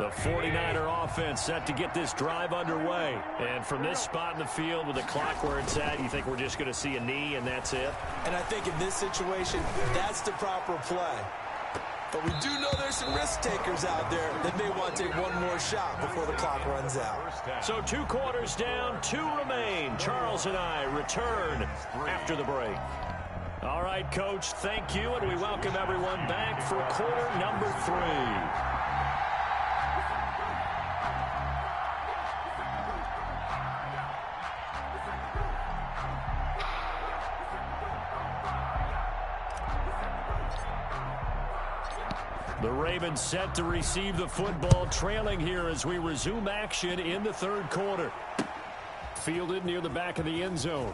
The 49er offense set to get this drive underway. And from this spot in the field with the clock where it's at, you think we're just going to see a knee and that's it? And I think in this situation, that's the proper play. But we do know there's some risk takers out there that may want to take one more shot before the clock runs out. So 2 quarters down, 2 remain. Charles and I return after the break. All right, Coach, thank you, and we welcome everyone back for quarter number 3. The Ravens set to receive the football, trailing here as we resume action in the 3rd quarter. Fielded near the back of the end zone.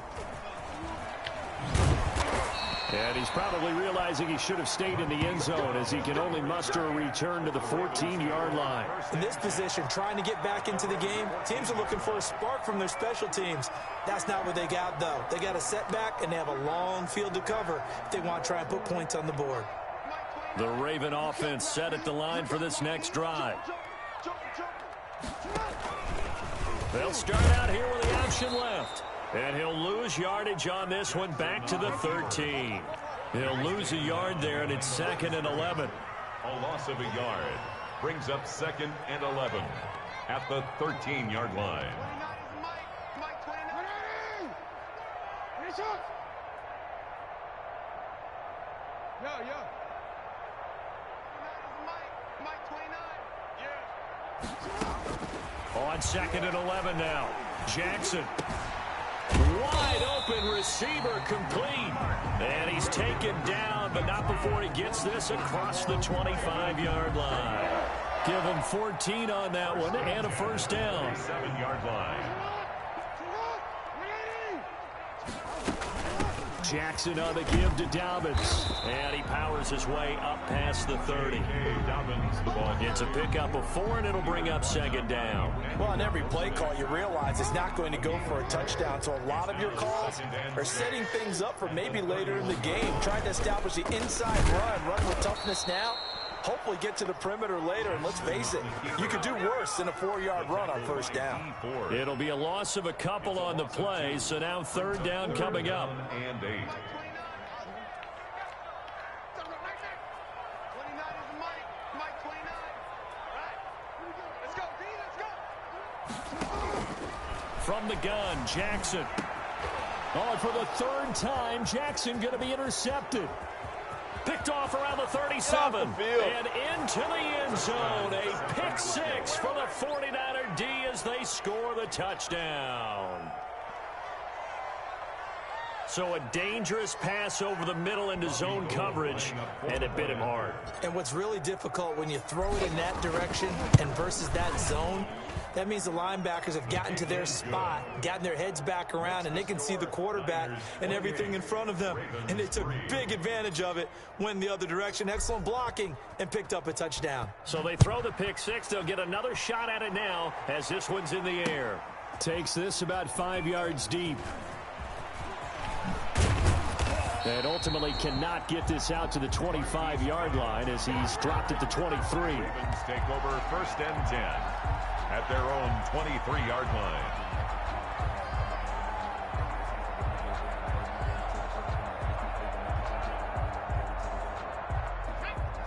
And he's probably realizing he should have stayed in the end zone as he can only muster a return to the 14-yard line. In this position, trying to get back into the game, teams are looking for a spark from their special teams. That's not what they got, though. They got a setback, and they have a long field to cover if they want to try and put points on the board. The Raven offense set at the line for this next drive. They'll start out here with the option left. And he'll lose yardage on this one back to the 13. He'll lose a yard there, and it's 2nd and 11. A loss of a yard brings up 2nd and 11 at the 13-yard line. On 2nd and 11 now. Jackson. Wide open receiver complete. And he's taken down, but not before he gets this across the 25-yard line. Give him 14 on that one and a first down. 7-yard line. Jackson on the give to Dobbins. And he powers his way up past the 30. It's a pickup of 4, and it'll bring up 2nd down. Well, on every play call, you realize it's not going to go for a touchdown. So a lot of your calls are setting things up for maybe later in the game. Trying to establish the inside run with toughness now. Hopefully get to the perimeter later, and let's face it, you could do worse than a 4-yard run on first down. It'll be a loss of a couple on the play, so now 3rd down coming up. And 8. From the gun, Jackson. Oh, for the 3rd time, Jackson going to be intercepted. Picked off around the 37 and into the end zone. A pick 6 for the 49er D as they score the touchdown. So a dangerous pass over the middle into zone coverage, and it bit him hard. And what's really difficult when you throw it in that direction and versus that zone, that means the linebackers have gotten to their spot, gotten their heads back around, and they can see the quarterback and everything in front of them. And they took big advantage of it, went the other direction. Excellent blocking, and picked up a touchdown. So they throw the pick 6. They'll get another shot at it now as this one's in the air. Takes this about 5 yards deep. And ultimately cannot get this out to the 25-yard line as he's dropped at the 23. Ravens take over 1st and 10 at their own 23-yard line.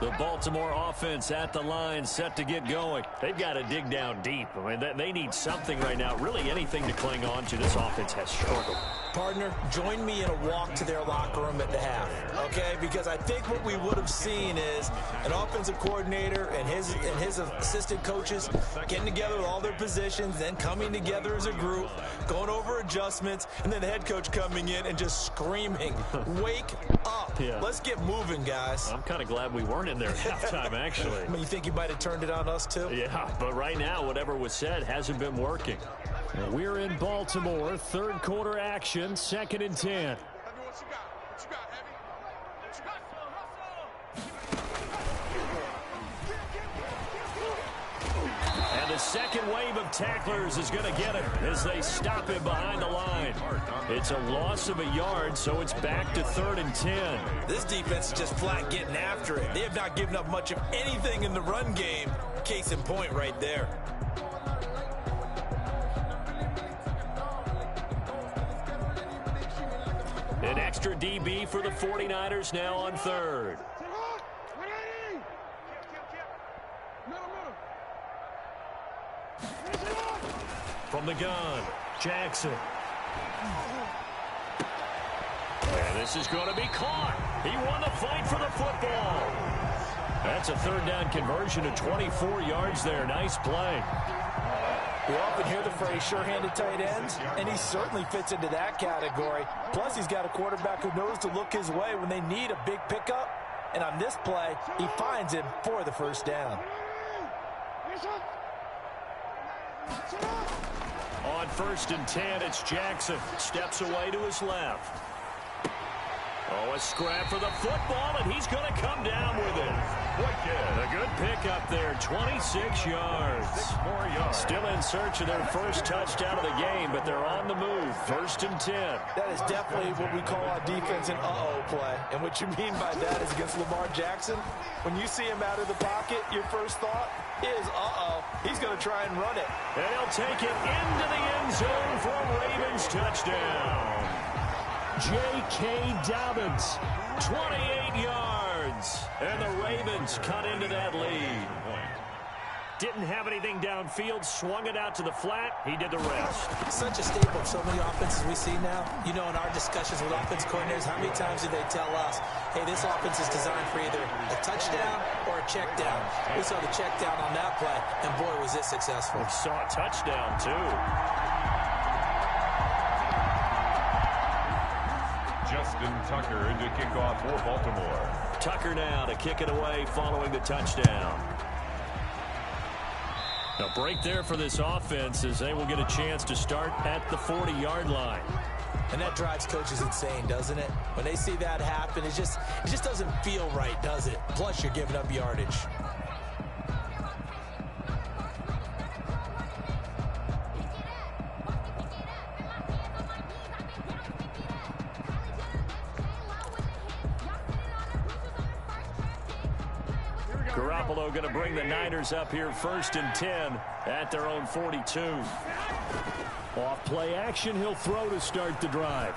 The Baltimore offense at the line, set to get going. They've got to dig down deep. I mean, they need something right now, really anything to cling on to. This offense has struggled. Partner, join me in a walk to their locker room at the half, okay? Because I think what we would have seen is an offensive coordinator and his assistant coaches getting together with all their positions, then coming together as a group, going over adjustments, and then the head coach coming in and just screaming, wake up. Yeah. Let's get moving, guys. I'm kind of glad we weren't in there at halftime, actually. I mean, you think you might have turned it on us, too? Yeah, but right now, whatever was said hasn't been working. We're in Baltimore, 3rd quarter action, 2nd and 10. And the the second wave of tacklers is going to get him as they stop him behind the line. It's a loss of a yard, so it's back to 3rd and 10. This defense is just flat getting after it. They have not given up much of anything in the run game. Case in point right there. An extra DB for the 49ers now on 3rd. From the gun, Jackson. And this is going to be caught. He won the fight for the football. That's a 3rd down conversion of 24 yards there. Nice play. We often hear the phrase sure-handed tight ends, and he certainly fits into that category. Plus, he's got a quarterback who knows to look his way when they need a big pickup. And on this play, he finds him for the 1st down. On 1st and 10, it's Jackson. Steps away to his left. Oh, a scrap for the football, and he's going to come down with it. A good pickup there, 26 yards. 6 more yards. Still in search of their first touchdown of the game, but they're on the move. 1st and 10. That is definitely what we call on defense an uh-oh play. And what you mean by that is against Lamar Jackson, when you see him out of the pocket, your first thought is, uh-oh, he's going to try and run it. And he'll take it into the end zone for a Ravens touchdown. J.K. Dobbins, 28 yards. And the Ravens cut into that lead. Didn't have anything downfield, swung it out to the flat. He did the rest. Such a staple of so many offenses we see now. You know, in our discussions with offense coordinators, how many times do they tell us, hey, this offense is designed for either a touchdown or a check down. We saw the check down on that play, and boy, was it successful. We saw a touchdown, too. Justin Tucker to kick off for Baltimore. Tucker now to kick it away following the touchdown. A break there for this offense as they will get a chance to start at the 40-yard line. And that drives coaches insane, doesn't it? When they see that happen, it just doesn't feel right, does it? Plus, you're giving up yardage. Garoppolo going to bring the Niners up here 1st and 10 at their own 42. Off play action, he'll throw to start the drive.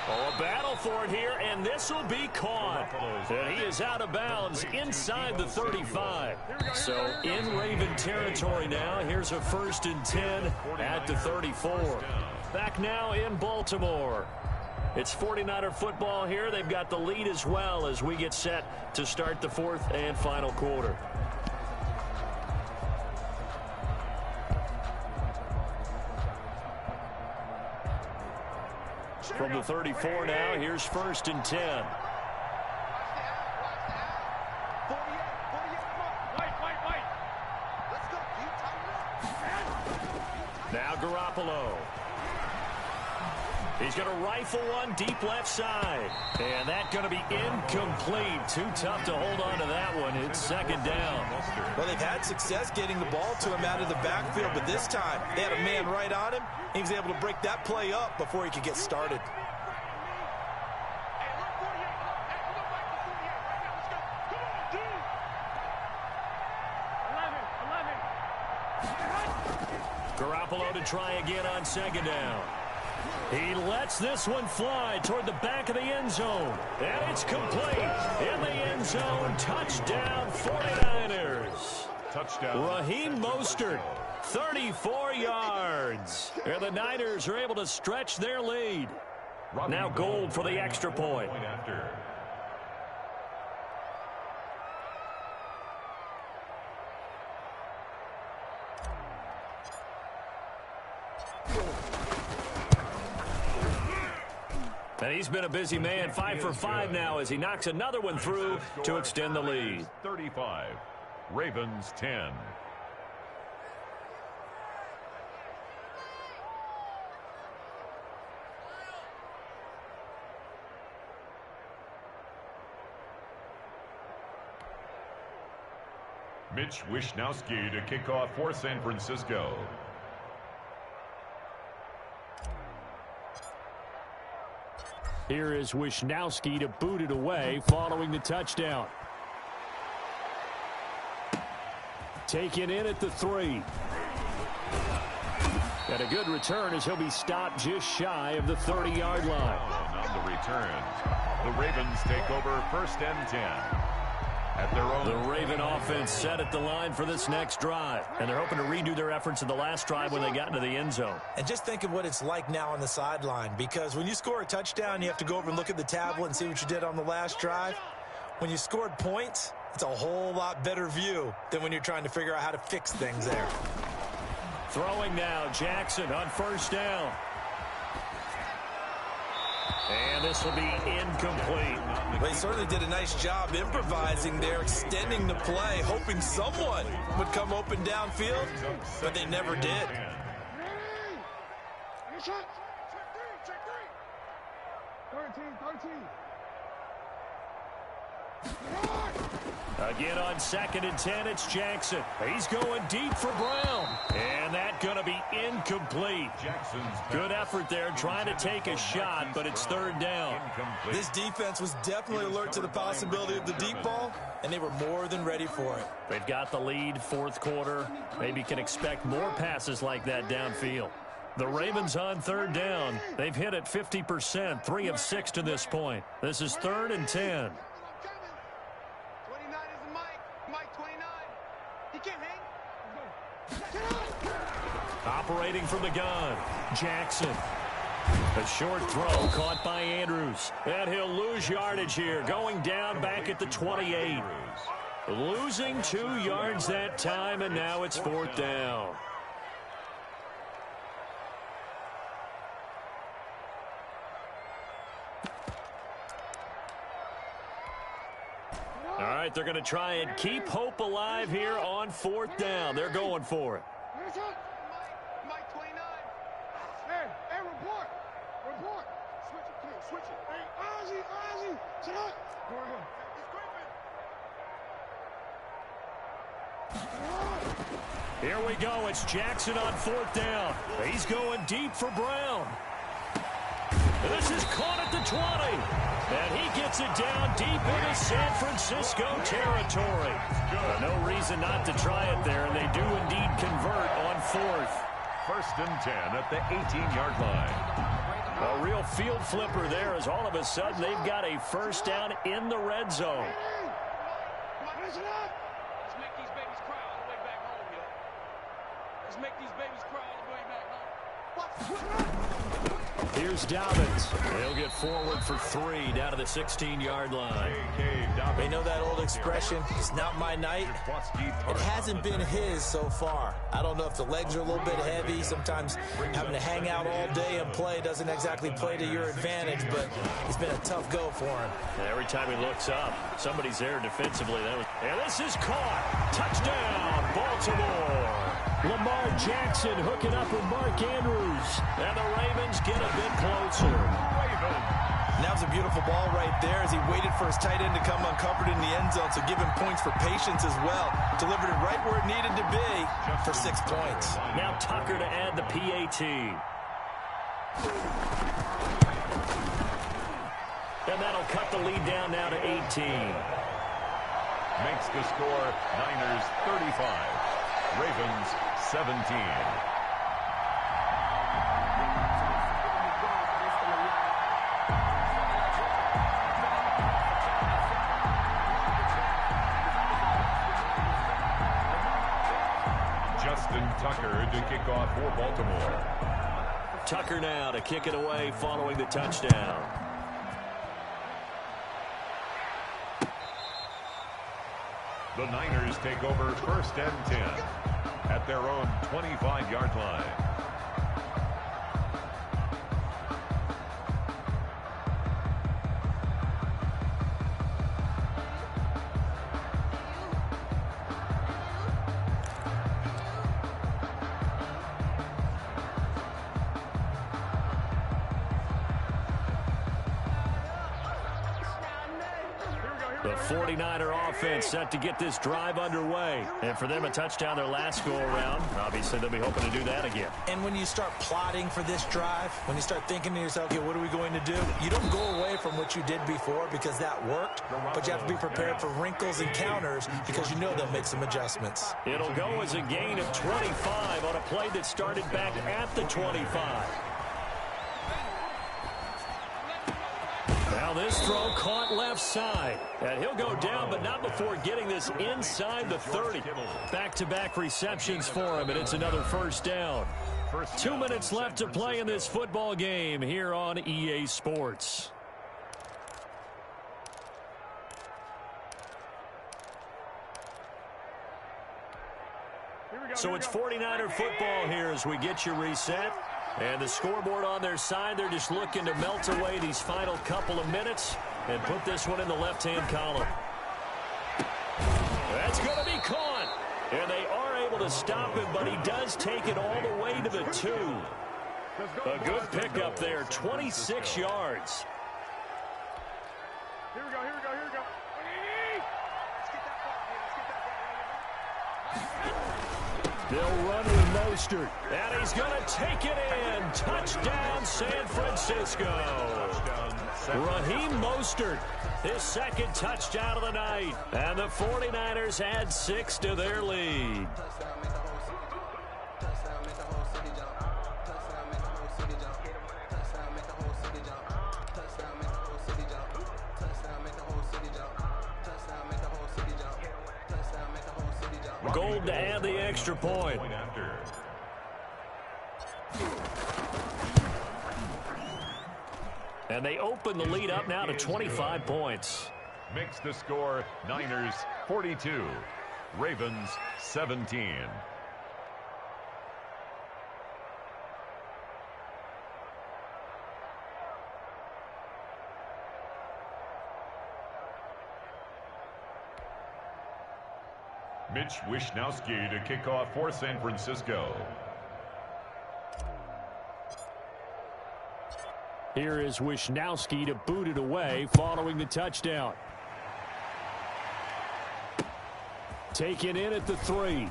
Oh, a battle for it here, and this will be caught. And he is out of bounds inside the 35. So in Raven territory now. Here's a 1st and 10 at the 34. Back now in Baltimore. It's 49er football here. They've got the lead as well as we get set to start the 4th and final quarter. From the 34 now, here's 1st and 10. Now Garoppolo. He's going to rifle one deep left side. And that's going to be incomplete. Too tough to hold on to that one. It's 2nd down. Well, they've had success getting the ball to him out of the backfield, but this time they had a man right on him. He was able to break that play up before he could get started. Garoppolo to try again on 2nd down. He lets this one fly toward the back of the end zone. And it's complete. In the end zone, touchdown 49ers. Touchdown. Raheem Mostert, 34 yards. And the Niners are able to stretch their lead. Now Gold for the extra point. And he's been a busy man, 5 for 5 now as he knocks another one through to extend the lead. 35, Ravens 10. Mitch Wishnowsky to kick off for San Francisco. Here is Wishnowsky to boot it away following the touchdown. Taken in at the 3. And a good return as he'll be stopped just shy of the 30-yard line. On the return, the Ravens take over first and 10. At their own. The Raven offense set at the line for this next drive. And they're hoping to redo their efforts in the last drive when they got into the end zone. And just think of what it's like now on the sideline, because when you score a touchdown, you have to go over and look at the tablet and see what you did on the last drive. When you scored points, it's a whole lot better view than when you're trying to figure out how to fix things there. Throwing now, Jackson on first down. And this will be incomplete. They certainly did a nice job improvising there, extending the play, hoping someone would come open downfield, but they never did. Check 13. Again on 2nd and 10, it's Jackson. He's going deep for Brown. And that's going to be incomplete. Good effort there trying to take a shot, but it's 3rd down. This defense was definitely alert to the possibility of the deep ball, and they were more than ready for it. They've got the lead, 4th quarter. Maybe can expect more passes like that downfield. The Ravens on 3rd down. They've hit it 50%, 3 of 6 to this point. This is 3rd and 10. Operating from the gun, Jackson. A short throw caught by Andrews. And he'll lose yardage here, going down back at the 28. Losing 2 yards that time, and now it's 4th down. All right, they're going to try and keep hope alive here on 4th down. They're going for it. Mike 29. Hey, report. Switch it. Hey, Ozzy, sit up. Go ahead. Here we go. It's Jackson on 4th down. He's going deep for Brown. This is caught at the 20. And he gets it down deep into San Francisco territory. No reason not to try it there, and they do indeed convert on 4th. First and 10 at the 18-yard line. A real field flipper there as all of a sudden they've got a first down in the red zone. Let's make these babies cry all the way back home, yo. Let's make these babies cry all the way back home. Here's Dobbins. He'll get forward for 3 down to the 16-yard line. They know that old expression, it's not my night. It hasn't been his so far. I don't know if the legs are a little bit heavy. Sometimes having to hang out all day and play doesn't exactly play to your advantage, but it's been a tough go for him. And every time he looks up, somebody's there defensively. And this is caught. Touchdown, Baltimore. Lamar Jackson hooking up with Mark Andrews. And the Ravens get a bit closer. And that was a beautiful ball right there as he waited for his tight end to come uncovered in the end zone, so give him points for patience as well. Delivered it right where it needed to be for 6 points. Now Tucker to add the PAT. And that'll cut the lead down now to 18. Makes the score Niners 35, Ravens 17. Tucker to kick off for Baltimore. Tucker now to kick it away following the touchdown. The Niners take over first and 10 at their own 25-yard line. The 49er offense set to get this drive underway. And for them, a touchdown their last go-around. Obviously, they'll be hoping to do that again. And when you start plotting for this drive, when you start thinking to yourself, okay, what are we going to do? You don't go away from what you did before because that worked, but you have to be prepared for wrinkles and counters because you know they'll make some adjustments. It'll go as a gain of 25 on a play that started back at the 25. Now this throw caught left side. And he'll go down, but not before getting this inside the 30. Back-to-back receptions for him, and it's another first down. 2 minutes left to play in this football game here on EA Sports. So it's 49er football here as we get you reset. And the scoreboard on their side, they're just looking to melt away these final couple of minutes and put this one in the left-hand column. That's going to be caught. And they are able to stop him, but he does take it all the way to the 2. A good pickup there, 26 yards. Here we go, here we go, here we go. Let's get that ball, let's get that ball. They'll run with Mostert, and he's going to take it in. Touchdown, San Francisco. Raheem Mostert, his second touchdown of the night. And the 49ers add 6 to their lead. Gold to add the extra point. And they open the lead up now to 25 points. Makes the score Niners 42, Ravens 17. Mitch Wishnowsky to kick off for San Francisco. Here is Wishnowsky to boot it away following the touchdown. Taken in at the 3.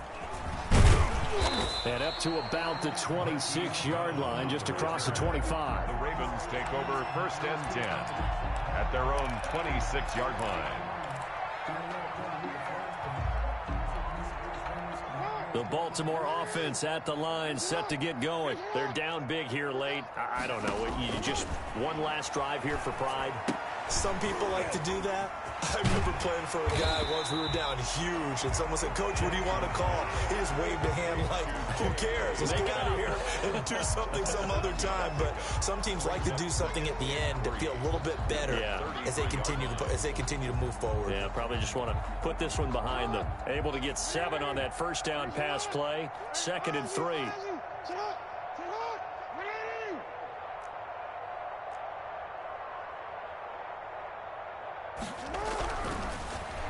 And up to about the 26-yard line, just across the 25. The Ravens take over first and 10 at their own 26-yard line. The Baltimore offense at the line, set to get going. They're down big here late. I don't know. You just one last drive here for pride. Some people like to do that. I remember playing for a guy once. We were down huge, and someone said, "Coach, what do you want to call?" He just waved a hand like, "Who cares? Let's get out of here and do something some other time." But some teams like to do something at the end to feel a little bit better as they continue to move forward. Yeah, probably just want to put this one behind them. Able to get 7 on that first down pass play. 2nd and 3.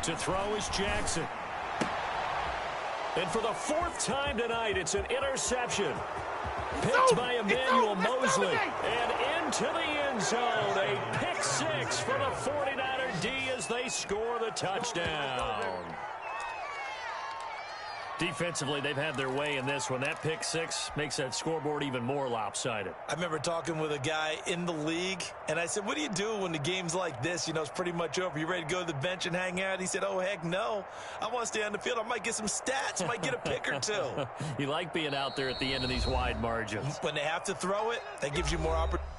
To throw is Jackson. And for the 4th time tonight, it's an interception. Picked by Emmanuel Mosley. And into the end zone. A pick 6 for the 49er D as they score the touchdown. Defensively, they've had their way in this one. That pick 6 makes that scoreboard even more lopsided. I remember talking with a guy in the league, and I said, "What do you do when the game's like this? You know, it's pretty much over. You ready to go to the bench and hang out?" He said, "Oh, heck no. I want to stay on the field. I might get some stats. I might get a pick or 2. You like being out there at the end of these wide margins. When they have to throw it, that gives you more opportunity.